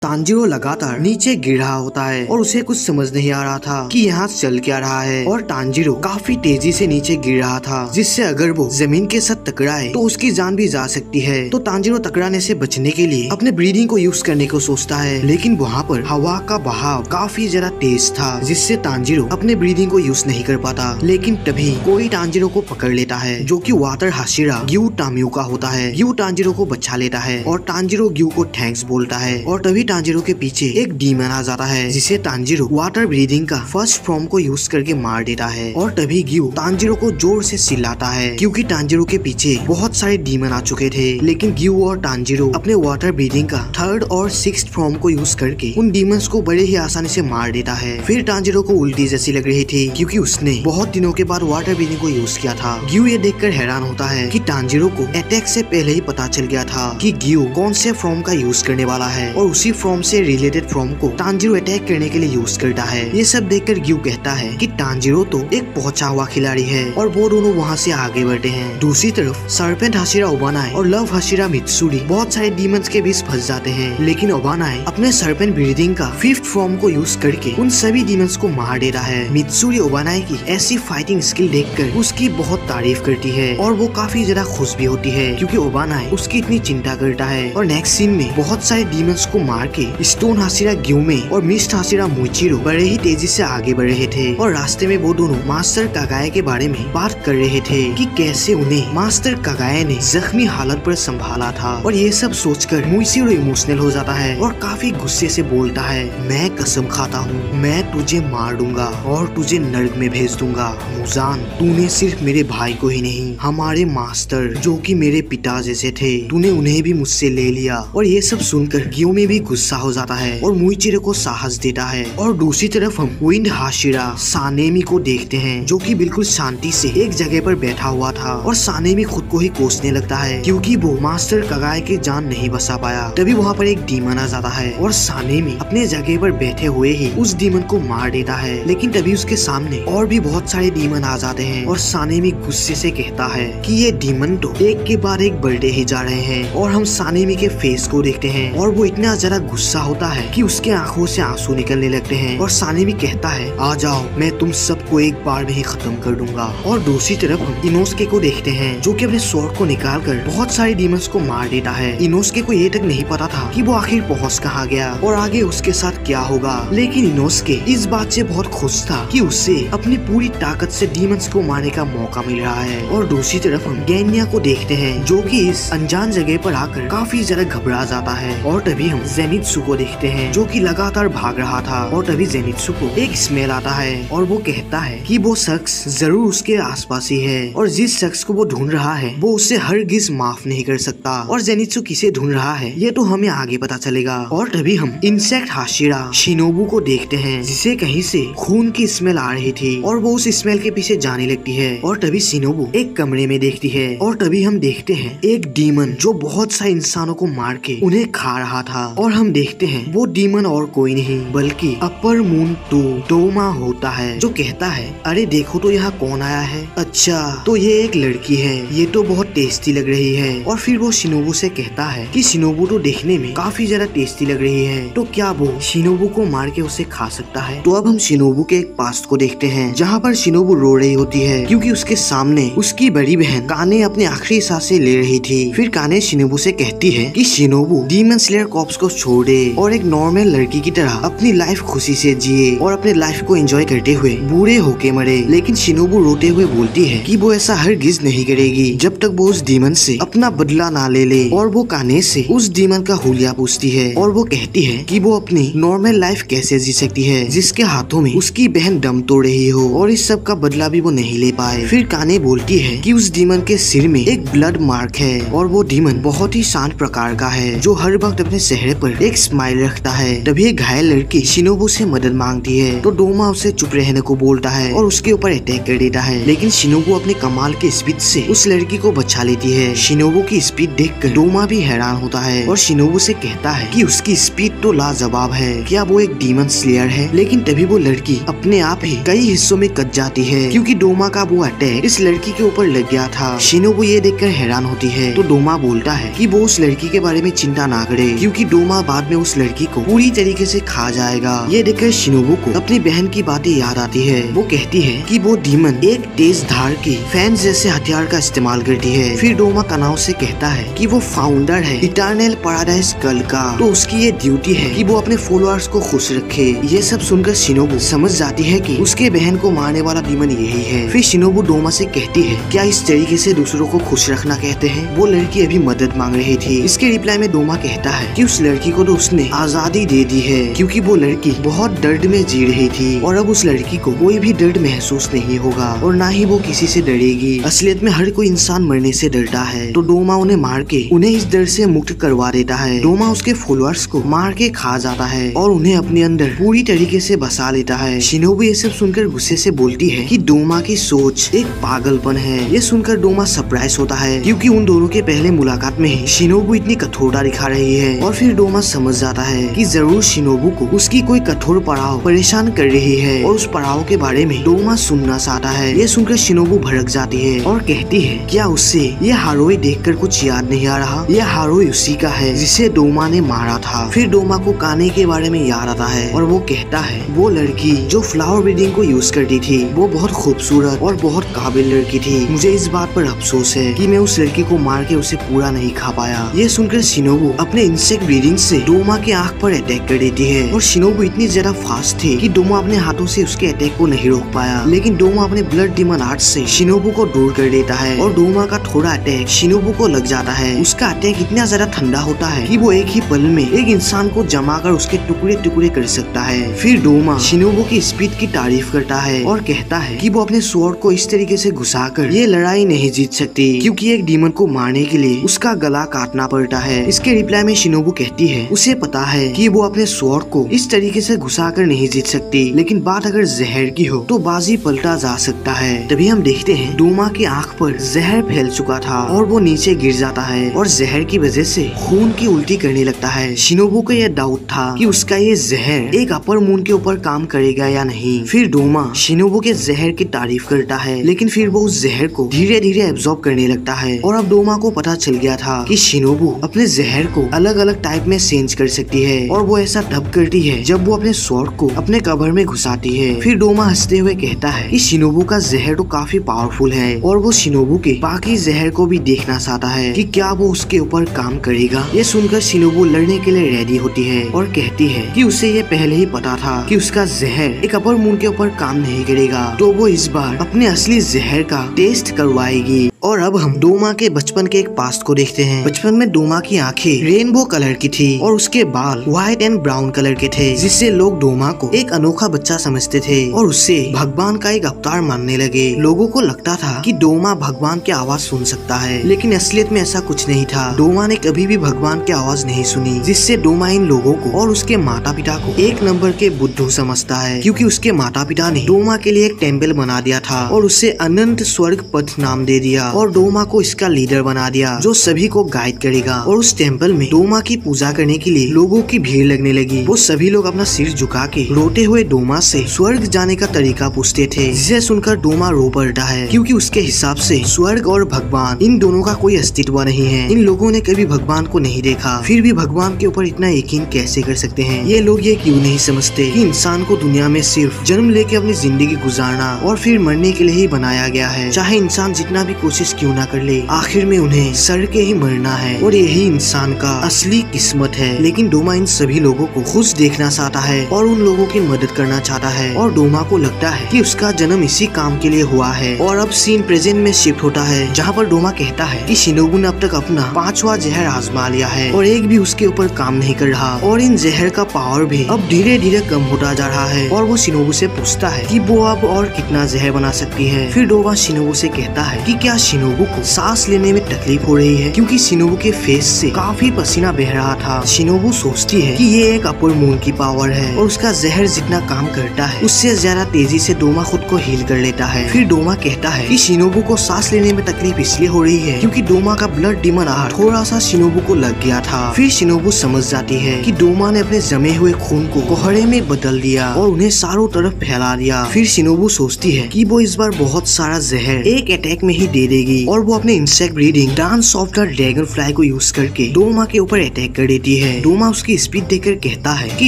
Tanjiro लगातार नीचे गिर रहा होता है और उसे कुछ समझ नहीं आ रहा था कि यहाँ चल क्या रहा है। और तांजीरो काफी तेजी से नीचे गिर रहा था, जिससे अगर वो जमीन के साथ टकराए तो उसकी जान भी जा सकती है। तो तांजीरो टकराने से बचने के लिए अपने ब्रीदिंग को यूज करने को सोचता है, लेकिन वहाँ पर हवा का बहाव काफी ज्यादा तेज था, जिससे तांजीरो अपने ब्रीदिंग को यूज नहीं कर पाता। लेकिन तभी कोई तांजीरो को पकड़ लेता है, जो कि वाटर हाशिरा ग्यू टाम्यू का होता है। ग्यू तांजीरो को बचा लेता है और तांजीरो ग्यू को थैंक्स बोलता है। और तभी तांजीरो के पीछे एक डीमन आ जाता है, जिसे तांजीरो वाटर ब्रीदिंग का फर्स्ट फॉर्म को यूज करके मार देता है। और तभी ग्यू तांजीरो को जोर से चिल्लाता है, क्योंकि तांजीरो के पीछे बहुत सारे डीमन आ चुके थे। लेकिन ग्यू और तांजीरो अपने वाटर ब्रीदिंग का थर्ड और सिक्स्थ फॉर्म को यूज करके उन डीमंस को बड़े ही आसानी से मार देता है। फिर तांजीरो को उल्टी जैसी लग रही थी, क्योंकि उसने बहुत दिनों के बाद वाटर ब्रीदिंग को यूज किया था। ग्यू ये देखकर हैरान होता है कि तांजीरो को अटैक से पहले ही पता चल गया था कि ग्यू कौन से फॉर्म का यूज करने वाला है, और उसी फॉर्म से रिलेटेड फॉर्म को तांजीरो अटैक करने के लिए यूज करता है। ये सब देखकर ग्यू कहता है कि तांजीरो तो एक पहुंचा हुआ खिलाड़ी है, और वो दोनों वहाँ से आगे बढ़ते हैं। दूसरी तरफ सरपेंट हाशिरा ओबानाए और लव हाशिरा मित्सुरी बहुत सारे डीमंस के बीच फंस जाते हैं, लेकिन ओबानाए अपने सरपेंट ब्रीदिंग का फिफ्थ फॉर्म को यूज करके उन सभी डीमंस को मार देता है। मित्सुरी ओबानाए की ऐसी फाइटिंग स्किल देखकर उसकी बहुत तारीफ करती है, और वो काफी ज्यादा खुश भी होती है, क्योंकि ओबानाए उसकी इतनी चिंता करता है। और नेक्स्ट सीन में बहुत सारे डीमंस को मार के स्टोन हाशिरा ग्यूमे और मिस्ट हाशिरा मुइचिरो बड़े ही तेजी से आगे बढ़ रहे थे। और रास्ते में वो दोनों मास्टर कागाए के बारे में बात कर रहे थे कि कैसे उन्हें मास्टर कागाए ने जख्मी हालत पर संभाला था। और ये सब सोचकर मुइचिरो इमोशनल हो जाता है और काफी गुस्से से बोलता है, मैं कसम खाता हूँ, मैं तुझे मार दूंगा और तुझे नर्क में भेज दूंगा। मुजान, तूने सिर्फ मेरे भाई को ही नहीं, हमारे मास्टर जो कि मेरे पिता जैसे थे, तूने उन्हें भी मुझसे ले लिया। और ये सब सुनकर ग्यू में भी गुस्सा हो जाता है और मुइचिरो को साहस देता है। और दूसरी तरफ हम विंड हाशिरा सानेमी को देखते हैं, जो कि बिल्कुल शांति से एक जगह पर बैठा हुआ था। और सानेमी खुद को ही कोसने लगता है, क्योंकि वो मास्टर कागाए की जान नहीं बचा पाया। तभी वहाँ पर एक डीमन आ जाता है और सानेमी अपने जगह पर बैठे हुए ही उस डीमन को मार देता है। लेकिन तभी उसके सामने और भी बहुत सारे डीमन आ जाते हैं, और सानेमी गुस्से से कहता है कि ये डीमन तो एक के बाद एक बढ़ते ही जा रहे हैं। और हम सानेमी के फेस को देखते हैं, और वो इतना ज्यादा गुस्सा होता है कि उसके आंखों से आंसू निकलने लगते हैं। और सानेमी कहता है, आ जाओ, मैं तुम सबको एक बार में ही खत्म कर दूंगा। और दूसरी तरफ हम इनोस्के को देखते हैं, जो कि अपने स्वॉर्ड को निकाल कर बहुत सारे डीमंस को मार देता है। इनोस्के को ये तक नहीं पता था कि वो आखिर पहुंच कहाँ गया और आगे उसके साथ क्या होगा। लेकिन इनोस्के इस बात से बहुत खुश था कि उससे अपनी पूरी ताकत से डीमंस को मारने का मौका मिल रहा है। और दूसरी तरफ हम गैनिया को देखते हैं, जो कि इस अनजान जगह पर आकर काफी ज्यादा घबरा जाता है। और तभी हम जेनित्सु को देखते हैं, जो कि लगातार भाग रहा था। और तभी जेनित्सु को एक स्मेल आता है, और वो कहता है कि वो शख्स जरूर उसके आसपास ही है, और जिस शख्स को वो ढूंढ रहा है वो उसे हरगिज माफ नहीं कर सकता। और जेनित्सु किसे ढूंढ रहा है ये तो हमें आगे पता चलेगा। और तभी हम इंसेक्ट हाशिरा शिनोबु को देखते हैं, जिसे कहीं से खून की स्मेल आ रही थी, और वो उस स्मेल के पीछे जाने लगती है। और तभी शिनोबु एक कमरे में देखती है, और तभी हम देखते हैं एक डीमन जो बहुत सारे इंसानों को मार के उन्हें खा रहा था। और हम देखते हैं वो डीमन और कोई नहीं बल्कि अपर मून टू डोमा होता है, जो कहता है, अरे देखो तो यहाँ कौन आया है। अच्छा, तो ये एक लड़की है, ये तो बहुत टेस्टी लग रही है। और फिर वो शिनोबु से कहता है कि शिनोबु तो देखने में काफी ज्यादा टेस्टी लग रही है, तो क्या वो शिनोबु को मार के उसे खा सकता है। तो अब हम शिनोबु के एक पास्ट को देखते हैं, जहाँ पर शिनोबु रो रही होती है, क्योंकि उसके सामने उसकी बड़ी बहन काने अपनी आखिरी सांसें ले रही थी। फिर काने शिनोबु से कहती है कि शिनोबु डीमन स्लेयर कॉर्प्स को छोड़ दे और एक नॉर्मल लड़की की तरह अपनी लाइफ खुशी से जिए और अपने लाइफ को एंजॉय करते हुए बूढ़े होके मरे। लेकिन शिनोबु रोते हुए बोलती है कि वो ऐसा हरगिज नहीं करेगी जब तक वो उस डीमन से अपना बदला ना ले ले। और वो काने से उस डीमन का हुलिया पूछती है, और वो कहती है कि वो अपनी नॉर्मल लाइफ कैसे जी सकती है जिसके हाथों में उसकी बहन दम तोड़ रही हो, और इस सब का बदला भी वो नहीं ले पाए। फिर काने बोलती है कि उस डीमन के सिर में एक ब्लड मार्क है, और वो डीमन बहुत ही शांत प्रकार का है, जो हर वक्त अपने चेहरे पर एक स्माइल रखता है। तभी एक घायल लड़की शिनोबु से मदद मांगती है, तो डोमा उसे चुप रहने को बोलता है और उसके ऊपर अटैक कर देता है। लेकिन शिनोबु अपने कमाल के स्पीड से उस लड़की को बचा लेती है। शिनोबु की स्पीड देखकर डोमा भी हैरान होता है और शिनोबु से कहता है कि उसकी स्पीड तो लाजवाब है, क्या वो एक डीमन स्लेयर है। लेकिन तभी वो लड़की अपने आप ही कई हिस्सों में कट जाती है, क्योंकि डोमा का वो अटैक इस लड़की के ऊपर लग गया था। शिनोबु ये देखकर हैरान होती है, तो डोमा बोलता है कि वो उस लड़की के बारे में चिंता ना करे, क्योंकि डोमा बाद में उस लड़की को पूरी तरीके से खा जाएगा। ये देखकर शिनोबू को अपनी बहन की बातें याद आती है। वो कहती है कि वो डीमन एक तेज धार की फैन जैसे हथियार का इस्तेमाल करती है। फिर डोमा तनाव से कहता है कि वो फाउंडर है इटर्नल पैराडाइज कल का, तो उसकी ये ड्यूटी है कि वो अपने फॉलोअर्स को खुश रखे। ये सब सुनकर शिनोबू समझ जाती है कि उसके बहन को मारने वाला डीमन यही है। फिर शिनोबू डोमा से कहती है, क्या इस तरीके से दूसरों को खुश रखना कहते हैं? वो लड़की अभी मदद मांग रही थी। इसके रिप्लाई में डोमा कहता है कि उस लड़की को तो उसने आजादी दे दी है, क्योंकि वो लड़की बहुत दर्द में जी रही थी और अब उस लड़की को कोई भी दर्द महसूस नहीं होगा और ना ही वो किसी से डरेगी। असलियत में हर कोई इंसान मरने से डरता है, तो डोमा उन्हें मार के उन्हें इस डर से मुक्त करवा देता है। डोमा उसके फॉलोअर्स को मार के खा जाता है और उन्हें अपने अंदर पूरी तरीके से बसा लेता है। शिनोबू ये सब सुनकर गुस्से से बोलती है कि डोमा की सोच एक पागलपन है। ये सुनकर डोमा सरप्राइज होता है, क्योंकि उन दोनों के पहले मुलाकात में ही शिनोबू इतनी कठोरता दिखा रही है। और फिर डोमा समझ जाता है कि जरूर शिनोबू को उसकी कोई कठोर पड़ाव परेशान कर रही है और उस पड़ाव के बारे में डोमा सुनना चाहता है। ये सुनकर शिनोबू भड़क जाती है और कहती है, क्या उससे ये हारोई देखकर कुछ याद नहीं आ रहा? ये हारोई उसी का है जिसे डोमा ने मारा था। फिर डोमा को काने के बारे में याद आता है और वो कहता है, वो लड़की जो फ्लावर ब्रीडिंग को यूज करती थी वो बहुत खूबसूरत और बहुत काबिल लड़की थी। मुझे इस बात पर अफसोस है कि मैं उस लड़की को मार के उसे पूरा नहीं खा पाया। ये सुनकर शिनोबू अपने इंसेक्ट ब्रीडिंग से डोमा के आंख पर अटैक कर देती है और शिनोबू इतनी ज्यादा फास्ट थी कि डोमा अपने हाथों से उसके अटैक को नहीं रोक पाया। लेकिन डोमा अपने ब्लड डीमन आर्ट से शिनोबू को दूर कर देता है और डोमा का थोड़ा अटैक शिनोबू को लग जाता है। उसका अटैक इतना ज्यादा ठंडा होता है कि वो एक ही पल में एक इंसान को जमा कर उसके टुकड़े टुकड़े कर सकता है। फिर डोमा शिनोबू की स्पीड की तारीफ करता है और कहता है कि वो अपने स्वॉर्ड को इस तरीके से घुसाकर ये लड़ाई नहीं जीत सकती, क्योंकि एक डीमन को मारने के लिए उसका गला काटना पड़ता है। इसके रिप्लाई में शिनोबू कहती है, उसे पता है कि वो अपने स्वॉर्ड को इस तरीके से घुसाकर नहीं जीत सकती, लेकिन बात अगर जहर की हो तो बाजी पलटा जा सकता है। तभी हम देखते हैं डोमा की आंख पर जहर फैल चुका था और वो नीचे गिर जाता है और जहर की वजह से खून की उल्टी करने लगता है। शिनोबू को यह डाउट था कि उसका ये जहर एक अपर मून के ऊपर काम करेगा या नहीं। फिर डोमा शिनोबू के जहर की तारीफ करता है, लेकिन फिर वो उस जहर को धीरे धीरे एब्जॉर्ब करने लगता है। और अब डोमा को पता चल गया था कि शिनोबू अपने जहर को अलग अलग टाइप में चेंज कर सकती है और वो ऐसा तब करती है जब वो अपने स्वॉर्ड को अपने कबर में घुसाती है। फिर डोमा हंसते हुए कहता है कि शिनोबू का जहर तो काफी पावरफुल है और वो शिनोबू के बाकी जहर को भी देखना चाहता है कि क्या वो उसके ऊपर काम करेगा। ये सुनकर शिनोबू लड़ने के लिए रेडी होती है और कहती है कि उसे ये पहले ही पता था कि उसका जहर एक अपर मून के ऊपर काम नहीं करेगा, तो वो इस बार अपने असली जहर का टेस्ट करवाएगी। और अब हम डोमा के बचपन के एक पास्ट को देखते हैं। बचपन में डोमा की आंखें रेनबो कलर की थी और उसके बाल व्हाइट एंड ब्राउन कलर के थे, जिससे लोग डोमा को एक अनोखा बच्चा समझते थे और उससे भगवान का एक अवतार मानने लगे। लोगों को लगता था कि डोमा भगवान की आवाज सुन सकता है, लेकिन असलियत में ऐसा कुछ नहीं था। डोमा ने कभी भी भगवान की आवाज नहीं सुनी, जिससे डोमा इन लोगों को और उसके माता पिता को एक नंबर के बुद्धू समझता है, क्योंकि उसके माता पिता ने डोमा के लिए एक टेम्पल बना दिया था और उसे अनंत स्वर्ग पथ नाम दे दिया और डोमा को इसका लीडर बना दिया, जो सभी को गाइड करेगा। और उस टेम्पल में डोमा की पूजा करने के लिए लोगों की भीड़ लगने लगी। वो सभी लोग अपना सिर झुका के रोते हुए डोमा से स्वर्ग जाने का तरीका पूछते थे, जिसे सुनकर डोमा रो पड़ता है, क्योंकि उसके हिसाब से स्वर्ग और भगवान इन दोनों का कोई अस्तित्व नहीं है। इन लोगों ने कभी भगवान को नहीं देखा, फिर भी भगवान के ऊपर इतना यकीन कैसे कर सकते हैं। ये लोग ये क्यों नहीं समझते कि इंसान को दुनिया में सिर्फ जन्म लेके अपनी जिंदगी गुजारना और फिर मरने के लिए ही बनाया गया है। चाहे इंसान जितना भी कोशिश क्यों ना कर ले, आखिर में उन्हें सड़ के ही मरना है और यही इंसान का असली किस्मत है। लेकिन डोमा इन सभी लोगों को खुश देखना चाहता है और उन लोगों की मदद करना चाहता है और डोमा को लगता है कि उसका जन्म इसी काम के लिए हुआ है। और अब सीन प्रेजेंट में शिफ्ट होता है, जहाँ पर डोमा कहता है कि शिनोबू ने अब तक अपना 5वां जहर आजमा लिया है और एक भी उसके ऊपर काम नहीं कर रहा और इन जहर का पावर भी अब धीरे धीरे कम होता जा रहा है। और वो शिनोबू से पूछता है कि वो अब और कितना जहर बना सकती है। फिर डोमा शिनोबू से कहता है कि क्या शिनोबू को सांस लेने में तकलीफ हो रही है, क्योंकि शिनोबू के फेस से काफी पसीना बह रहा था। शिनोबू सोचती है कि ये एक अपर मून की पावर है और उसका जहर जितना काम करता है उससे ज्यादा तेजी से डोमा खुद को हील कर लेता है। फिर डोमा कहता है कि शिनोबू को सांस लेने में तकलीफ इसलिए हो रही है क्योंकि डोमा का ब्लड डीमन आर्ट थोड़ा सा शिनोबू को लग गया था। फिर शिनोबू समझ जाती है कि डोमा ने अपने जमे हुए खून को कोहरे में बदल दिया और उन्हें चारों तरफ फैला दिया। फिर शिनोबू सोचती है कि वो इस बार बहुत सारा जहर एक अटैक में ही दे देगी और वो अपने insect breeding dance of the dragon fly को यूज करके डोमा के ऊपर अटैक कर देती है। डोमा उसकी स्पीड देखकर कहता है कि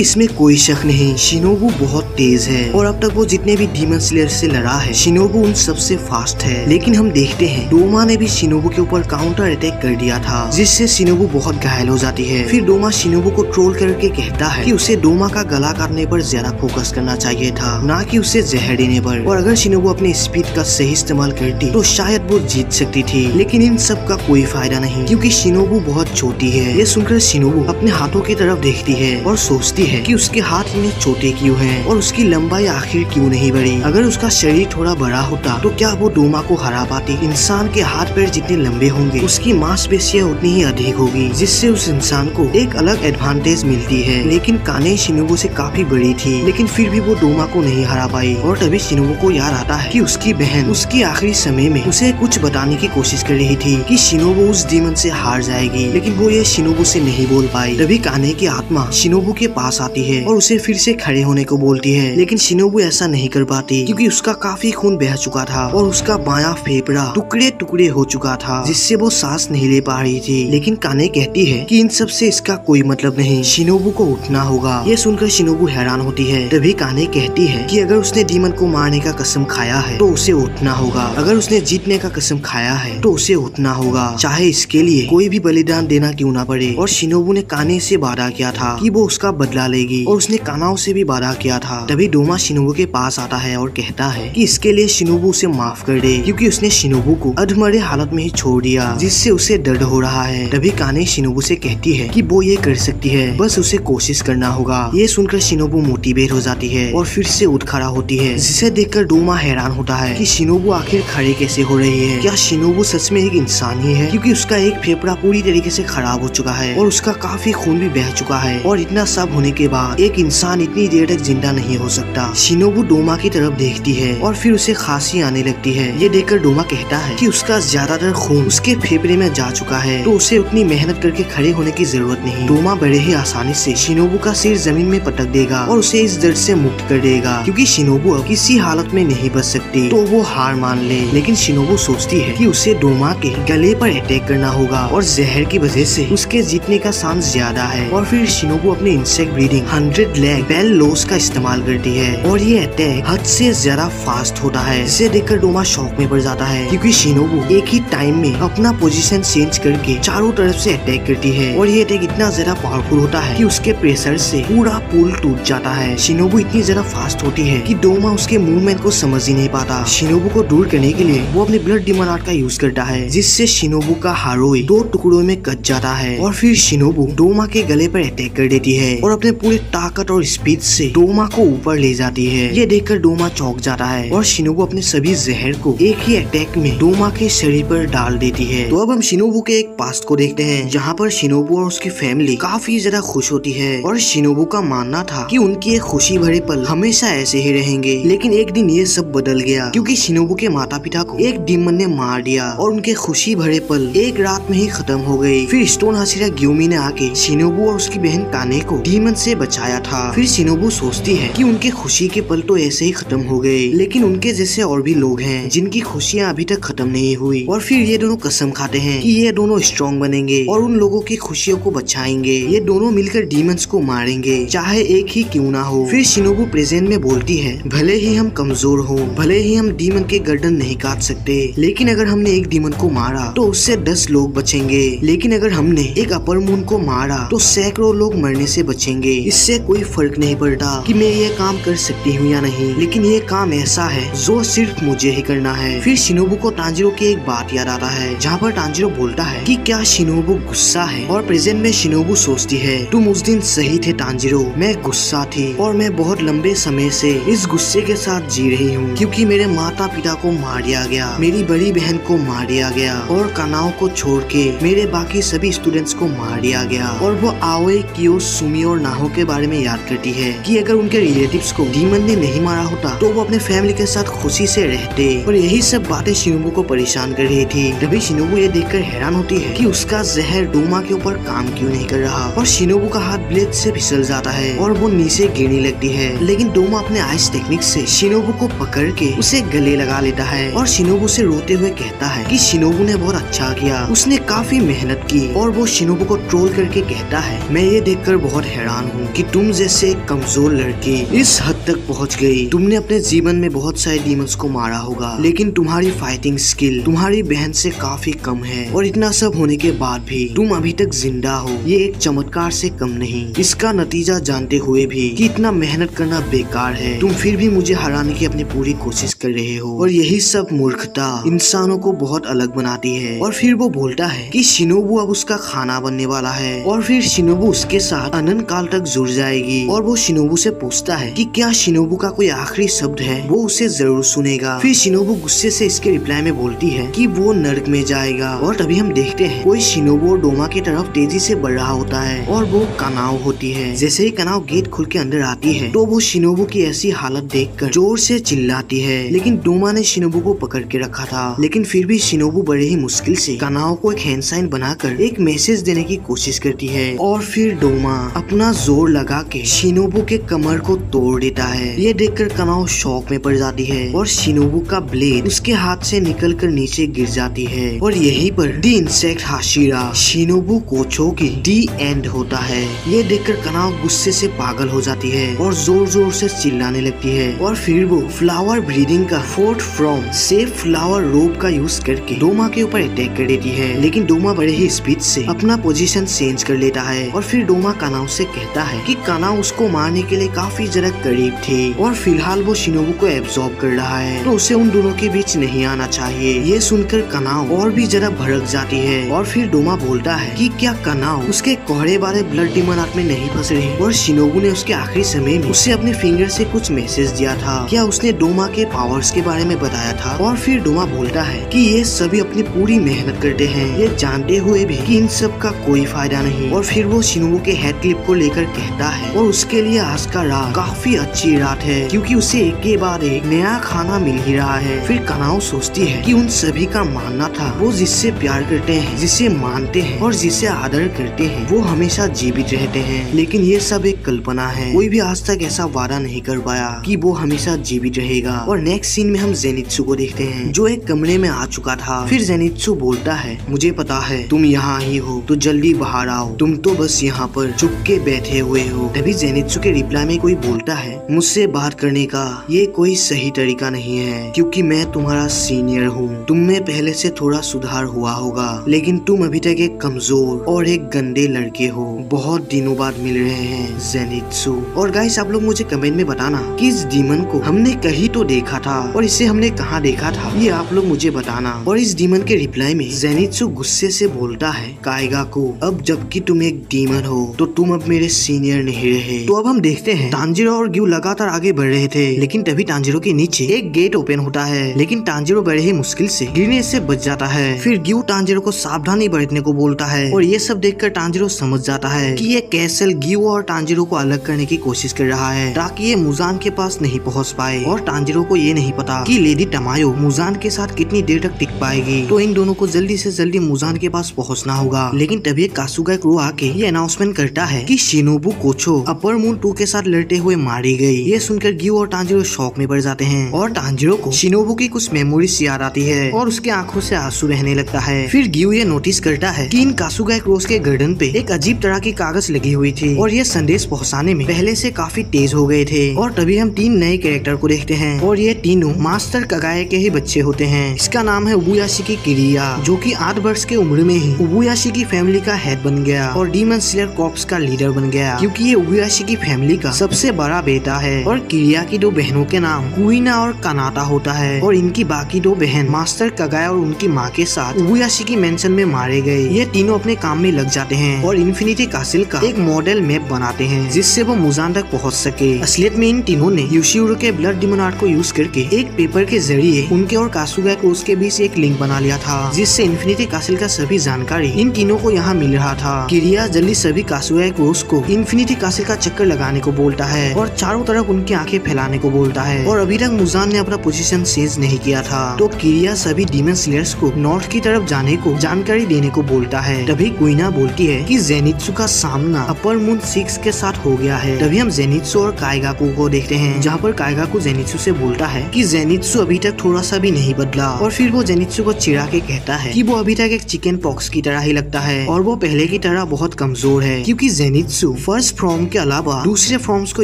इसमें कोई शक नहीं, शिनोबू बहुत तेज है और अब तक वो जितने भी डीमन स्लेयर से लड़ा है शिनोबू उन सबसे फास्ट है। लेकिन हम देखते हैं डोमा ने भी शिनोबू के ऊपर काउंटर अटैक कर दिया था, जिससे शिनोबू बहुत घायल हो जाती है। फिर डोमा शिनोबू को ट्रोल करके कहता है कि उसे डोमा का गला काटने पर ज्यादा फोकस करना चाहिए था, ना कि उसे जहर देने पर। और अगर शिनोबू अपनी स्पीड का सही इस्तेमाल करती तो शायद वो जीत सकती थी। लेकिन इन सब का कोई फायदा नहीं, क्योंकि शिनोबू बहुत छोटी है। ये सुनकर शिनोबू अपने हाथों की तरफ देखती है और सोचती है कि उसके हाथ इतने छोटे क्यों हैं और उसकी लंबाई आखिर क्यों नहीं बढ़ी। अगर उसका शरीर थोड़ा बड़ा होता तो क्या वो डोमा को हरा पाती। इंसान के हाथ पैर जितने लंबे होंगे उसकी मांसपेशियां उतनी ही अधिक होगी, जिससे उस इंसान को एक अलग एडवांटेज मिलती है। लेकिन काने शिनोबू से काफी बड़ी थी, लेकिन फिर भी वो डोमा को नहीं हरा पाई। और तभी शिनोबू को याद आता है कि उसकी बहन उसकी आखिरी समय में उसे कुछ बताने की कोशिश कर रही थी कि शिनोबू उस डीमन से हार जाएगी, लेकिन वो ये शिनोबू से नहीं बोल पाई। तभी काने की आत्मा शिनोबू के पास आती है और उसे फिर से खड़े होने को बोलती है, लेकिन शिनोबू ऐसा नहीं कर पाती क्योंकि उसका काफी खून बह चुका था और उसका बायां फेफड़ा टुकड़े टुकड़े हो चुका था, जिससे वो सांस नहीं ले पा रही थी। लेकिन काने कहती है कि इन सब से इसका कोई मतलब नहीं, शिनोबू को उठना होगा। ये सुनकर शिनोबू हैरान होती है। तभी काने कहती है कि अगर उसने डीमन को मारने का कसम खाया है तो उसे उठना होगा, अगर उसने जीतने का कसम खाया है तो उसे उठना होगा, चाहे इसके लिए कोई भी बलिदान देना क्यों ना पड़े। और शिनोबू ने काने से वादा किया था कि वो उसका बदला लेगी और उसने कानाओ से भी वादा किया था। तभी डोमा शिनोबू के पास आता है और कहता है कि इसके लिए शिनोबू उसे माफ कर दे, क्योंकि उसने शिनोबू को अधमरे हालत में ही छोड़ दिया, जिससे उसे दर्द हो रहा है। तभी काने शिनोबू से कहती है कि वो ये कर सकती है, बस उसे कोशिश करना होगा। ये सुनकर शिनोबू मोटिवेट हो जाती है और फिर से उठ खड़ा होती है, जिसे देखकर डोमा हैरान होता है कि शिनोबू आखिर खड़े कैसे हो रही है। क्या शिनोबू सच में एक इंसान ही है, क्योंकि उसका एक फेफड़ा पूरी तरीके से खराब हो चुका है और उसका काफी खून भी बह चुका है। और इतना सब होने के बाद एक इंसान इतनी देर तक जिंदा नहीं हो सकता। शिनोबू डोमा की तरफ देखती है और फिर उसे खांसी आने लगती है। ये देखकर डोमा कहता है कि उसका ज्यादातर खून उसके फेफड़े में जा चुका है, तो उसे उतनी मेहनत करके खड़े होने की जरूरत नहीं। डोमा बड़े ही आसानी से शिनोबू का सिर जमीन में पटक देगा और उसे इस दर्द से मुक्त कर देगा, क्योंकि शिनोबू अब किसी हालत में नहीं बच सकती, तो वो हार मान ले। लेकिन शिनोबू सोचती है कि उसे डोमा के गले पर अटैक करना होगा और जहर की वजह से उसके जीतने का चांस ज्यादा है। और फिर शिनोबू अपने इंसेक्ट ब्रीडिंग 100 लेग बेल लोस का इस्तेमाल करती है और ये अटैक हद से ज्यादा फास्ट होता है, जिसे देखकर डोमा शॉक में पड़ जाता है, क्योंकि शिनोबू एक ही टाइम में अपना पोजीशन चेंज करके चारों तरफ से अटैक करती है। और ये अटैक इतना ज्यादा पावरफुल होता है कि उसके प्रेशर से पूरा पुल टूट जाता है। शिनोबू इतनी ज्यादा फास्ट होती है कि डोमा उसके मूवमेंट को समझ ही नहीं पाता। शिनोबू को दूर करने के लिए वो अपने ब्लड डीमन आर्ट का यूज करता है, जिससे शिनोबू का हारोई 2 टुकड़ों में कट जाता है। और फिर शिनोबू डोमा के गले पर अटैक कर देती है और अपने पूरे ताकत और स्पीड से डोमा को ऊपर ले जाती है। ये देखकर डोमा चौंक जाता है और शिनोबू अपने सभी जहर को एक ही अटैक में डोमा के शरीर पर डाल देती है। तो अब हम शिनोबू के एक पास्ट को देखते हैं, जहाँ पर शिनोबू और उसकी फैमिली काफी ज्यादा खुश होती है और शिनोबू का मानना था कि उनकी एक खुशी भरे पल हमेशा ऐसे ही रहेंगे। लेकिन एक दिन ये सब बदल गया, क्योंकि शिनोबू के माता पिता को एक डीमन ने मार दिया और उनके खुशी भरे पल एक रात में ही खत्म हो गए। फिर स्टोन हाशिरा ग्यूमी ने आके शिनोबू और उसकी बहन काने को डीमन से बचाया था। फिर शिनोबू सोचती है कि उनके खुशी के पल तो ऐसे ही खत्म हो गए, लेकिन उनके जैसे और भी लोग हैं जिनकी खुशियाँ अभी तक खत्म नहीं हुई। और फिर ये दोनों कसम खाते हैं कि ये दोनों स्ट्रॉन्ग बनेंगे और उन लोगों की खुशियों को बचाएंगे। ये दोनों मिलकर डीमंस को मारेंगे, चाहे एक ही क्यों ना हो। फिर शिनोबू प्रेजेंट में बोलती है, भले ही हम कमजोर हो, भले ही हम डीमन के गर्दन नहीं काट सकते, लेकिन अगर हमने एक डीमन को मारा तो उससे 10 लोग बचेंगे। लेकिन अगर हमने एक अपर मून को मारा तो सैकड़ों लोग मरने से बचेंगे। इससे कोई फर्क नहीं पड़ता कि मैं ये काम कर सकती हूँ या नहीं, लेकिन ये काम ऐसा है जो सिर्फ मुझे ही करना है। फिर शिनोबू को तांजीरो की एक बात याद आता है, जहाँ पर तांजीरो बोलता है कि क्या शिनोबू गुस्सा है। और प्रेजेंट में शिनोबू सोचती है, तुम उस दिन सही थे तांजीरो, मैं गुस्सा थी और मैं बहुत लंबे समय से इस गुस्से के साथ जी रही हूँ, क्योंकि मेरे माता पिता को मार दिया गया, मेरी बड़ी बहन को मार दिया गया और कानाओ को छोड़ के मेरे बाकी सभी स्टूडेंट्स को मार दिया गया। और वो आओए, कियो, सुमी और नाहो के बारे में याद करती है कि अगर उनके रिलेटिव्स को डीमन ने नहीं मारा होता तो वो अपने फैमिली के साथ खुशी से रहते। और यही सब बातें शिनोबू को परेशान कर रही थी। तभी शिनोबू ये देखकर हैरान होती है कि उसका जहर डोमा के ऊपर काम क्यों नहीं कर रहा। और शिनोबू का हाथ ब्लेड से फिसल जाता है और वो नीचे गिरने लगती है, लेकिन डोमा अपने आइस टेक्निक से शिनोबू को पकड़ के उसे गले लगा लेता है और शिनोबू से रोते हुए कहता है कि शिनोबू ने बहुत अच्छा किया, उसने काफी मेहनत की। और वो शिनोबू को ट्रोल करके कहता है, मैं ये देखकर बहुत हैरान हूँ कि तुम जैसे एक कमजोर लड़की इस हद तक पहुँच गई। तुमने अपने जीवन में बहुत सारे डीमंस को मारा होगा, लेकिन तुम्हारी फाइटिंग स्किल तुम्हारी बहन से काफी कम है। और इतना सब होने के बाद भी तुम अभी तक जिंदा हो, ये एक चमत्कार से कम नहीं। इसका नतीजा जानते हुए भी कि इतना मेहनत करना बेकार है, तुम फिर भी मुझे हराने की अपनी पूरी कोशिश कर रहे हो। और यही सब मूर्खता इंसानों को बहुत अलग बनाती है। और फिर वो बोलता है कि शिनोबू अब उसका खाना बनने वाला है। और फिर शिनोबू उसके साथ अनंत काल तक जुड़ जाएगी। और वो शिनोबू से पूछता है कि क्या शिनोबू का कोई आखिरी शब्द है, वो उसे जरूर सुनेगा। फिर शिनोबू गुस्से से इसके रिप्लाई में बोलती है कि वो नर्क में जाएगा। और तभी हम देखते हैं कोई शिनोबू और डोमा की तरफ तेजी से बढ़ रहा होता है और वो कनाओ होती है। जैसे ही कनाओ गेट खुल के अंदर आती है तो वो शिनोबू की ऐसी हालत देखकर जोर से चिल्लाती है। लेकिन डोमा ने शिनोबू को पकड़ के रखा था, लेकिन फिर भी शिनोबू बड़े ही मुश्किल से कनाओ को एक हैंड साइन बनाकर एक मैसेज देने की कोशिश करती है। और फिर डोमा अपना जोर लगा के शिनोबू के कमर को तोड़ देता है। ये देखकर कनाओ शॉक में पड़ जाती है और शिनोबू का ब्लेड उसके हाथ से निकलकर नीचे गिर जाती है। और यहीं पर दी इंसेक्ट हाशिरा शिनोबू कोचो की दी एंड होता है। ये देखकर कनाओ गुस्से से पागल हो जाती है और जोर जोर से चिल्लाने लगती है। और फिर वो फ्लावर ब्रीडिंग का फोर्थ फ्रॉम सेफ फ्लावर रोप का यूज करके डोमा के ऊपर अटैक कर देती है। लेकिन डोमा बड़े ही स्पीड से अपना पोजीशन चेंज कर लेता है। और फिर डोमा कनाओ से कहता है कि कनाओ उसको मारने के लिए काफी जरा करीब थी और फिलहाल वो शिनोबू को एब्जॉर्ब कर रहा है, तो उसे उन दोनों के बीच नहीं आना चाहिए। ये सुनकर कनाओ और भी जरा भड़क जाती है। और फिर डोमा बोलता है कि क्या कनाओ उसके कोहरे वाले ब्लड डीमन आर्ट में नहीं फंस रही, और शिनोबू ने उसके आखिरी समय में उसे अपने फिंगर से कुछ मैसेज दिया था। क्या उसने डोमा के पावर्स के बारे में बताया था? और फिर डोमा बोलता है कि ये सभी अपनी पूरी मेहनत करते हैं, ये जानते हुए भी कि इन सब का कोई फायदा नहीं। और फिर वो शिनोबू के हेड क्लिप को लेकर कहता है और उसके लिए आज का रात काफी अच्छी रात है, क्योंकि उसे एक के बाद एक नया खाना मिल ही रहा है। फिर कनाओ सोचती है कि उन सभी का मानना था वो जिससे प्यार करते हैं, जिसे मानते हैं और जिसे आदर करते हैं वो हमेशा जीवित रहते हैं। लेकिन ये सब एक कल्पना है, कोई भी आज तक ऐसा वादा नहीं कर पाया कि वो हमेशा जीवित रहेगा। और नेक्स्ट सीन में हम जेनित्सु को देखते हैं जो एक कमरे में आ चुका था। फिर जेनित्सु बोलता है, मुझे पता है तुम यहाँ ही हो, तो जल्दी बाहर आओ, तुम तो बस यहाँ पर चुप के बैठे हुए हो। तभी जेनित्सु के रिप्लाई में कोई बोलता है, मुझसे बात करने का ये कोई सही तरीका नहीं है, क्योंकि मैं तुम्हारा सीनियर हूँ। तुम में पहले से थोड़ा सुधार हुआ होगा, लेकिन तुम अभी तक एक कमजोर और एक गंदे लड़के हो। बहुत दिनों बाद मिल रहे हैं जेनित्सु। और गाइस आप लोग मुझे कमेंट में बताना कि इस डीमन को हमने कहीं तो देखा था और इसे हमने कहाँ देखा था, ये आप लोग मुझे बताना। और इस डीमन के रिप्लाई में जेनित्सु गुस्से से बोलता है, काइगा को अब जबकि तुम एक डीमन हो तो तुम अब मेरे सीनियर नहीं रहे। तो अब हम देखते हैं तांजीरो और ग्यू लगातार आगे बढ़ रहे थे, लेकिन तभी तांजीरो के नीचे एक गेट ओपन होता है, लेकिन तांजीरो बड़े ही मुश्किल से गिरने से बच जाता है। फिर ग्यू तांजीरो को सावधानी बरतने को बोलता है और ये सब देखकर तांजीरो समझ जाता है कि ये कैसल ग्यू और तांजीरो को अलग करने की कोशिश कर रहा है ताकि ये मुजान के पास नहीं पहुंच पाए। और तांजीरो को ये नहीं पता कि लेडी टमायो मुजान के साथ कितनी देर तक टिक पाएगी, तो इन दोनों को जल्दी से जल्दी मुजान के पास पहुंचना होगा। लेकिन तभी कासुगा क्रो आके ये अनाउंसमेंट करता है कि शिनोबू कोचो अपर मून 2 के साथ लड़ते हुए मारी गई। ये सुनकर ग्यू और तांजीरो शॉक में पड़ जाते हैं और तांजीरो को शिनोबू की कुछ मेमोरीज याद आती है और उसके आंखों से आंसू बहने लगता है। फिर ग्यू ये नोटिस करता है कि इन कासुगा क्रोस के गर्दन पे एक अजीब तरह की कागज लगी हुई थी और ये संदेश पहुंचाने में पहले से काफी तेज हो गए थे। और तभी हम 3 नए कैरेक्टर को देखते हैं और ये तीनों मास्टर कगाए के ही बच्चे होते हैं। इसका नाम है उबुयाशिकी किरिया, जो कि 8 वर्ष की उम्र में ही उबुयाशिकी फैमिली का हेड बन गया और डीमन स्लेयर कॉर्प्स का लीडर बन गया, क्योंकि ये उबुयाशिकी फैमिली का सबसे बड़ा बेटा है। और किरिया की 2 बहनों के नाम कुइना और कानाता होता है और इनकी बाकी 2 बहन मास्टर कगाया और उनकी माँ के साथ उबुयाशिकी मेंशन में मारे गए। ये तीनों अपने काम में लग जाते हैं और इन्फिनिटी कासिल का एक मॉडल मैप बनाते हैं जिससे वो मुजान तक पहुंच सके। असलियत में इन तीनों ने योशिउरो के ब्लड डीमन आर्ट को यूज करके एक पेपर के जरिए उनके और कासुगा क्रोस के बीच एक लिंक बना लिया था, जिससे इन्फिनिटी कासिल का सभी जानकारी इन तीनों को यहाँ मिल रहा था। किरिया जल्दी सभी कासुगा क्रोस को इन्फिनिटी कासिल का चक्कर लगाने को बोलता है और चारों तरफ उनकी आंखें फैलाने को बोलता है। और अभी तक मुजान ने अपना पोजीशन चेंज नहीं किया था, तो किरिया सभी डीमन स्लेयर्स को नॉर्थ की तरफ जाने को जानकारी देने को बोलता है। तभी कुइना बोलती है कि जेनित्सु का सामना अपर मून 6 के साथ हो गया है। तभी हम जेनित्सु और काइगाकू को देखते हैं, जहाँ पर काइगाकू जेनित्सु से बोलता है कि जेनित्सु अभी तक थोड़ा सा भी नहीं बदला दिया और फिर वो जेनित्सु को चिढ़ा के कहता है कि वो अभी तक एक चिकन पॉक्स की तरह ही लगता है और वो पहले की तरह बहुत कमजोर है, क्योंकि जेनित्सु फर्स्ट फॉर्म के अलावा दूसरे फॉर्म्स को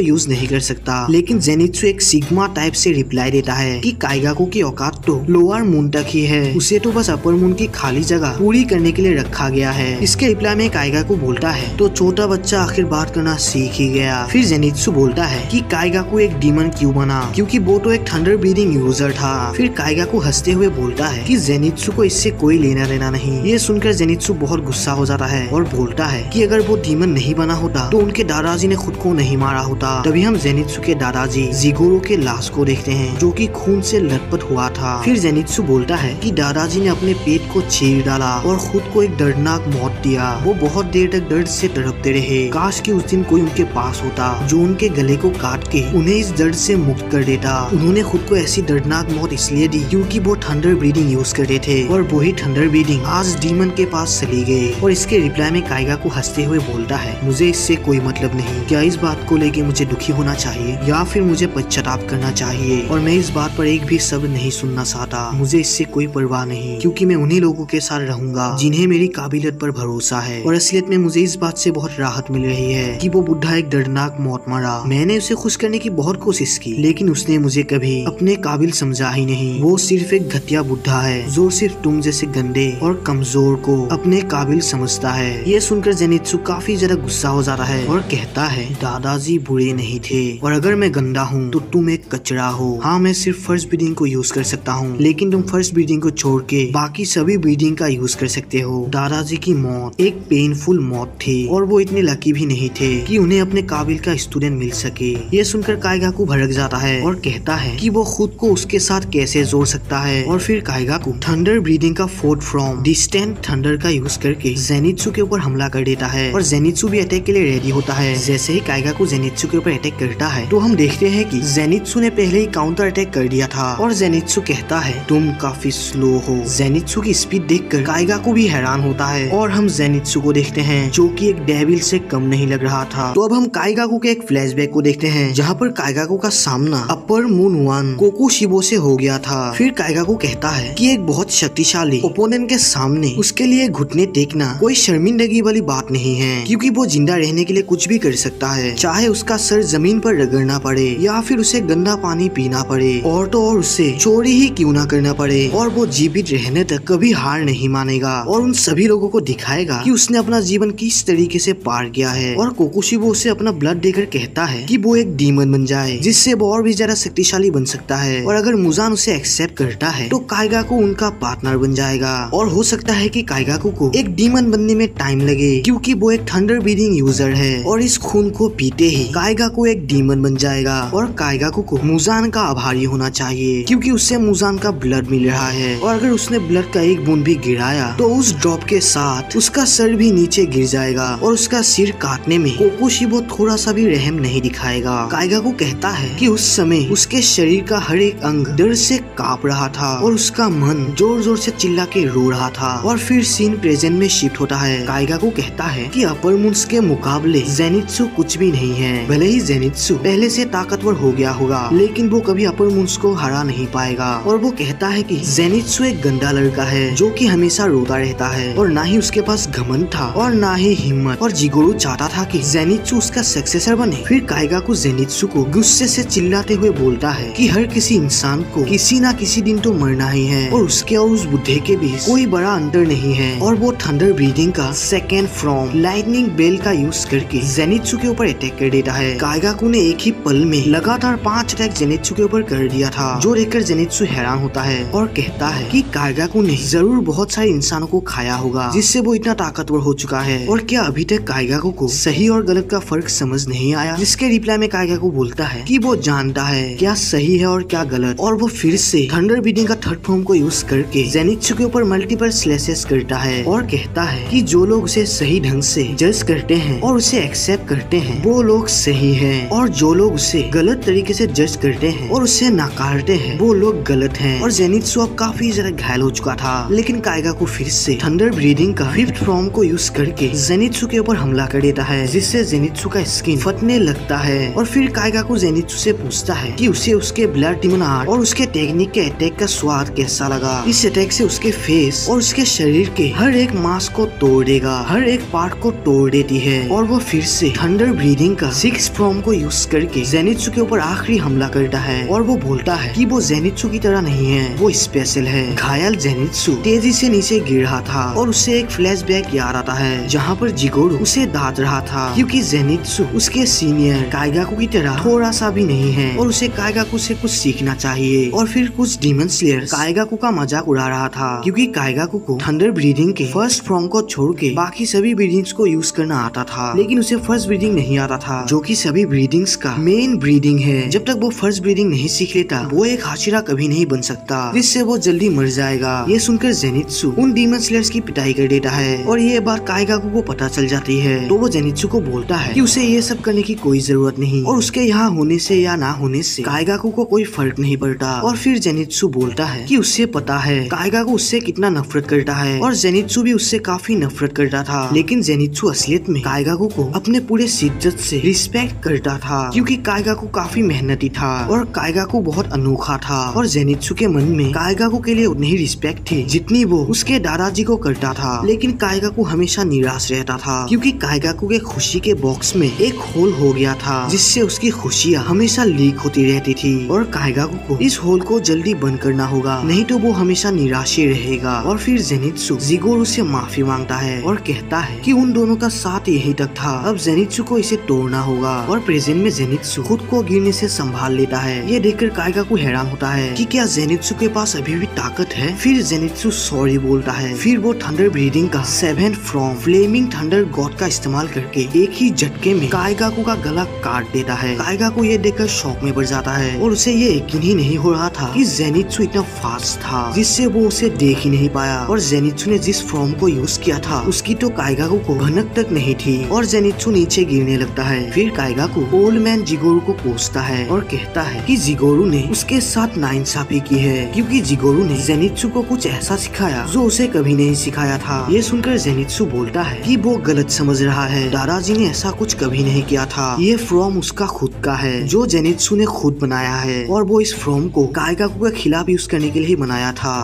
यूज नहीं कर सकता। लेकिन जेनित्सु एक सिग्मा टाइप से रिप्लाई देता है कि काइगाकू की औकात तो लोअर मून तक ही है, उसे तो बस अपर मून की खाली जगह पूरी करने के लिए रखा गया है। इसके रिप्लाई में काइगाकू बोलता है तो छोटा बच्चा आखिर बात करना सीख ही गया। फिर जेनित्सु बोलता है कि काइगाकू एक डीमन क्यों बना, क्योंकि वो तो एक थंडर ब्रीदिंग यूजर था। फिर काइगाकू हंसते हुए बोलता है कि जेनित्सु को इससे कोई लेना देना नहीं। ये सुनकर जेनित्सु बहुत गुस्सा हो जाता है और बोलता है कि अगर वो डीमन नहीं बना होता तो उनके दादाजी ने खुद को नहीं मारा होता। तभी हम जेनित्सु के दादाजी जिगोरो के लाश को देखते हैं जो कि खून से लथपथ हुआ था। फिर जेनित्सु बोलता है कि दादाजी ने अपने पेट को चीर डाला और खुद को एक दर्दनाक मौत दिया। वो बहुत देर तक दर्द से तड़पते रहे। काश कि उस दिन कोई उनके पास होता जो उनके गले को काट के उन्हें इस दर्द से मुक्त कर देता। उन्होंने खुद को ऐसी दर्दनाक मौत इसलिए दी क्योंकि वो थंडर ब्रीदिंग यूज करते थे और वही थंडर ब्रीदिंग आज डीमन के पास चली गई। और इसके रिप्लाई में काइगाकू हंसते हुए बोलता है मुझे इससे कोई मतलब नहीं। क्या इस बात को लेके मुझे दुखी होना चाहिए या फिर मुझे पश्चाताप करना चाहिए? और मैं इस बात पर एक भी शब्द नहीं सुनना चाहता। मुझे इससे कोई परवाह नहीं, क्योंकि मैं उन्हीं लोगों के साथ रहूंगा जिन्हें मेरी काबिलियत पर भरोसा है। और असलियत में मुझे इस बात से बहुत राहत मिल रही है कि वो बुढ़ा एक दर्दनाक मौत मरा। मैंने उसे खुश करने की बहुत कोशिश की, लेकिन उसने मुझे कभी अपने काबिल समझा ही नहीं। वो सिर्फ एक घटिया बुढ़ा है जो सिर्फ तुम जैसे गंदे और कमजोर को अपने काबिल समझता है। ये सुनकर जेनित्सु काफी ज्यादा गुस्सा हो जाता है और कहता है दादाजी बुरे नहीं थे, और अगर मैं गंदा हूँ तो तुम एक कचरा हो। हाँ, मैं सिर्फ फर्स्ट ब्रीडिंग को यूज कर सकता हूँ, लेकिन तुम फर्स्ट ब्रीडिंग को छोड़ के बाकी सभी ब्रीडिंग का यूज कर सकते हो। दादाजी की मौत एक पेनफुल मौत थी और वो इतने लकी भी नहीं थे कि उन्हें अपने काबिल का स्टूडेंट मिल सके। ये सुनकर काइगाकू भड़क जाता है और कहता है कि वो खुद को उसके साथ कैसे जोड़ सकता है। और फिर काइगाकू थंडर ब्रीडिंग का फोर्थ फॉर्म डिस्टेंट थंडर का यूज करके जेनित्सु के ऊपर हमला कर देता है और जेनित्सु भी अटैक के लिए रेडी होता है। जैसे ही काइगाकू जेनित्सु के ऊपर अटैक करता है तो हम देखते हैं कि जेनित्सु ने पहले ही काउंटर अटैक कर दिया था और जेनित्सु कहता है तुम काफी स्लो हो। जेनित्सु की स्पीड देखकर काइगाकू भी हैरान होता है और हम जेनित्सु को देखते हैं जो कि एक डेविल से कम नहीं लग रहा था। तो अब हम काइगाकू के एक फ्लैशबैक को देखते हैं जहाँ पर काइगाकू का सामना अपर मून वन कोकुशिबो से हो गया था। फिर काइगाकू कहता है कि एक बहुत शक्तिशाली ओपोनेंट के सामने उसके लिए घुटने टेकना कोई शर्मिंदगी वाली बात नहीं है, क्योंकि वो जिंदा रहने के लिए कुछ भी कर सकता है, चाहे उसका सर जमीन पर रगड़ना पड़े या फिर उसे गंदा पानी पीना पड़े और तो और उसे चोरी ही क्यों ना करना पड़े। और वो जीवित रहने तक कभी हार नहीं मानेगा और उन सभी लोगों को दिखाएगा कि उसने अपना जीवन किस तरीके से पार किया है। और कोकुशिबो उसे अपना ब्लड देकर कहता है कि वो एक डीमन बन जाए जिससे वो और भी ज्यादा शक्तिशाली बन सकता है। और अगर मुजान उसे एक्सेप्ट करता है तो काइगाकू उनका पार्टनर बन जाएगा। और हो सकता है कि काइगाकू को एक डीमन बनने में टाइम लगे, क्योंकि वो एक थंडर ब्रीदिंग यूजर है और इस खून को पीते ही काइगाकू एक डीमन बन जाएगा। और काइगाकू को मुजान का आभारी होना चाहिए, क्योंकि उससे मुजान का ब्लड मिल रहा है। और अगर उसने ब्लड का एक बूंद भी गिराया तो उस ड्रॉप के साथ उसका सर भी नीचे गिर जाएगा और उसका सिर काटने में कोकुशिबो थोड़ा सा भी रहम नहीं दिखाएगा। काइगाकू कहता है कि उस समय उसके शरीर का हर एक अंग डर से कांप रहा था और उसका मन जोर जोर से चिल्ला के रो रहा था। और फिर सीन प्रेजेंट में शिफ्ट होता है। काइगाकू कहता है कि अपर मून्स के मुकाबले जेनित्सु कुछ भी नहीं है। भले ही जेनित्सु पहले से ताकतवर हो गया होगा, लेकिन वो कभी अपर मून्स को हरा नहीं पाएगा। और वो कहता है कि जेनित्सु एक गंदा लड़का है जो कि हमेशा रोता रहता है और ना ही उसके पास घमंड था और ना ही हिम्मत। और जिगोरू चाहता था कि जेनित्सु उसका सक्सेसर बने। फिर काइगाकू जेनित्सु को गुस्से से चिल्लाते हुए बोलता है कि हर किसी इंसान को किसी ना किसी दिन तो मरना ही है और उसके और उस बुढ़े के बीच कोई बड़ा अंतर नहीं है। और वो थंडर ब्रीदिंग का सेकेंड फॉर्म लाइटनिंग बेल का यूज करके जेनित्सु के ऊपर अटैक कर देता है। काइगाकू ने एक ही पल में लगातार 5 अटैक जेनित्सु के ऊपर कर दिया था, जो देखकर जेनित्सु हैरान होता है और कहता है कि काइगाकू ने जरूर बहुत सारे इंसानों को खाया होगा जिससे वो इतना ताकतवर हो चुका है। और क्या अभी तक काइगाकू को सही और गलत का फर्क समझ नहीं आया? जिसके रिप्लाई में काइगाकू बोलता है कि वो जानता है क्या सही है और क्या गलत। और वो फिर से थंडर ब्रीदिंग का थर्ड फॉर्म को यूज करके जेनित्सु के ऊपर मल्टीपल स्लैशेस करता है और कहता है कि जो लोग उसे सही ढंग से जज करते हैं और उसे एक्सेप्ट करते हैं वो लोग सही हैं, और जो लोग उसे गलत तरीके से जज करते हैं और उसे नकारते हैं वो लोग गलत हैं। और जेनित्सु अब काफी ज्यादा घायल हो चुका था, लेकिन काइगाकू फिर से थंडर ब्रीदिंग का फिफ्थ फॉर्म को यूज करके जेनित्सु के ऊपर हमला कर देता है, जिससे जेनित्सु का स्किन फटने लगता है। और फिर काइगाकू जेनित्सु से पूछता है कि उसे उसके ब्लड डिमन आर्ट और उसके टेक्निक के अटैक का स्वाद कैसा लगा। इस अटैक से उसके फेस और उसके शरीर के हर एक मांस को तोड़ देगा, हर एक पार्ट को तोड़ देती है और वो फिर से थंडर ब्रीदिंग का 6 फॉर्म को यूज करके जेनित्सु के ऊपर आखिरी हमला करता है और वो बोलता है कि वो जेनित्सु की तरह नहीं है, वो स्पेशल है। घायल जेनित्सु तेजी से नीचे गिर रहा था और उसे एक फ्लैशबैक याद आता है जहाँ पर जिगोरू उसे डांट रहा था क्योंकि जेनित्सु उसके सीनियर काइगाकू की तरह थोड़ा सा भी नहीं है और उसे काइगाकू से कुछ सीखना चाहिए। और फिर कुछ डीमन स्लेयर्स काइगाकू का मजाक उड़ा रहा था क्योंकि काइगाकू को थंडर ब्रीदिंग के फर्स्ट फॉर्म को छोड़ के बाकी सभी ब्रीदिंग्स को यूज करना आता था, लेकिन उसे फर्स्ट ब्रीदिंग नहीं आता था जो कि सभी ब्रीदिंग्स का मेन ब्रीदिंग है। जब तक वो फर्स्ट ब्रीदिंग नहीं सीख लेता वो एक हाशिरा कभी नहीं बन सकता, जिससे वो जल्दी मर जाएगा। ये सुनकर जेनित्सु उन डीमन स्लेयर्स की पिटाई कर देता है और ये बात काइगाकू को पता चल जाती है तो वो जेनित्सु को बोलता है कि उसे ये सब करने की कोई जरूरत नहीं और उसके यहाँ होने से या ना होने से काइगाकू को कोई फर्क नहीं पड़ता। और फिर जेनित्सु बोलता है कि उससे पता है काइगाकू उससे कितना नफरत करता है और जेनित्सु भी उससे काफी नफरत करता था, लेकिन जेनित्सु असलियत में काइगाकू को अपने पूरे शिद्दत से रिस्पेक्ट करता था क्योंकि काइगाकू काफी मेहनती था और काइगाकू बहुत अनोखा था और जेनित्सु के मन में काइगाकू के लिए उतनी ही रिस्पेक्ट थी जितनी वो उसके दादाजी को करता था। लेकिन काइगाकू हमेशा निराश रहता था क्योंकि काइगाकू के खुशी के बॉक्स में एक होल हो गया था जिससे उसकी खुशियाँ हमेशा लीक होती रहती थी और काइगाकू को इस होल को जल्दी बंद करना होगा, नहीं तो वो हमेशा निराश ही रहेगा। और फिर जेनित्सु जिगोरू से माफी मांगता है और कहता है कि उन दोनों का साथ यही तक था, अब जेनित्सु को इसे तोड़ना होगा। और प्रेजेंट में जेनित्सु खुद को गिरने से संभाल लेता है। ये देखकर काइगाकू हैरान होता है कि क्या जेनित्सु के पास अभी भी ताकत है। फिर जेनित्सु सॉरी बोलता है। फिर वो थंडर ब्रीदिंग का 7th form Fleming thunder God का इस्तेमाल करके एक ही झटके में काइगाकू का गला काट देता है। काइगाकू ये देखकर शॉक में पड़ जाता है और उसे ये यकीन ही नहीं हो रहा था कि जेनित्सु इतना फास्ट था जिससे वो उसे देख ही नहीं पाया। और जेनित्सु ने जिस फॉर्म को यूज किया था उसकी तो काइगाकू को भनक तक नहीं थी और जेनित्सु नीचे गिरने लगता है। फिर काइगाकू ओल्ड मैन जिगोरू को कोसता है और कहता है कि जिगोरू ने उसके साथ नाइंसाफी की है क्योंकि जिगोरू ने जेनित्सु को कुछ ऐसा सिखाया जो उसे कभी नहीं सिखाया था। ये सुनकर जेनित्सु बोलता है कि वो गलत समझ रहा है, दादाजी ने ऐसा कुछ कभी नहीं किया था, ये फॉर्म उसका खुद का है जो जेनित्सु ने खुद बनाया है और वो इस फॉर्म को काइगाकू के खिलाफ यूज करने के लिए बनाया था।